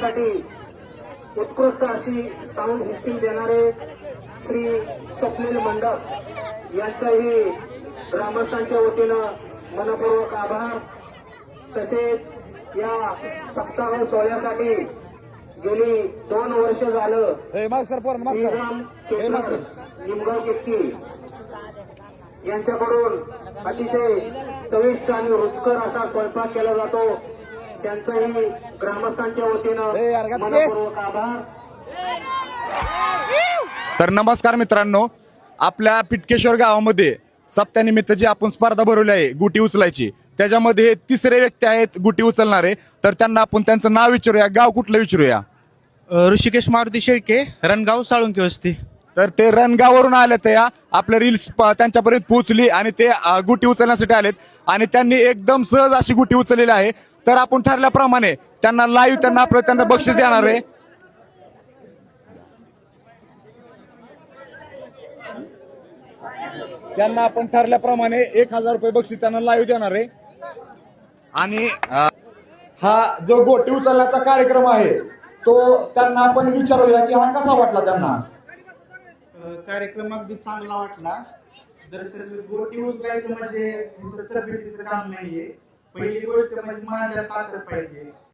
सोहळ्यासाठी उत्कृष्ट अशी साऊंड सिस्टीम देणारे श्री स्वप्नील मंडप यांचाही ग्रामस्थांच्या वतीनं मनपूर्वक आभार। तसेच या सप्ताह सोहळ्यासाठी गेली 2 वर्ष झालं निमगाव केतकी यांच्याकडून अतिशय चविष्ट आणि रुचकर असा स्वयंपाक केला जातो। त्यांचाही ग्रामस्थांच्या वतीनं मनपूर्वक आभार। तर नमस्कार मित्रांनो, आपल्या पिटकेश्वर गावामध्ये सप्त्यानिमित्त जी आपण स्पर्धा भरवली आहे गुटी उचलायची, त्याच्यामध्ये 3रे व्यक्ती आहेत गुटी उचलणारे। तर त्यांना आपण त्यांचं नाव विचारूया, गाव कुठलं विचारूया। ऋषिकेश मारुती शेळके, रणगाव साळुंकी वस्ती। तर ते रणगाववरून आले, ते आपल्या रील्स त्यांच्यापर्यंत पोहोचली आणि ते गुटी उचलण्यासाठी आलेत आणि त्यांनी एकदम सहज अशी गुटी उचललेली आहे। तर आपण ठरल्याप्रमाणे त्यांना लाईव्ह त्यांना बक्षीस देणार आहे। त्यांना आपण ठरल्याप्रमाणे 1000 रुपये बक्षीस त्यांना लाईव्ह देणार आहे। आणि हा जो गोटी उचलण्याचा कार्यक्रम आहे तो त्यांना आपण विचारूया की हा कसा वाटला त्यांना। कार्यक्रम अगदी चांगला वाटला। दरअसल गोटी उचलायचं म्हणजे तब्येतीचं काम नाहीये, पहिली गोष्ट म्हणजे मनाला ताकद पाहिजे।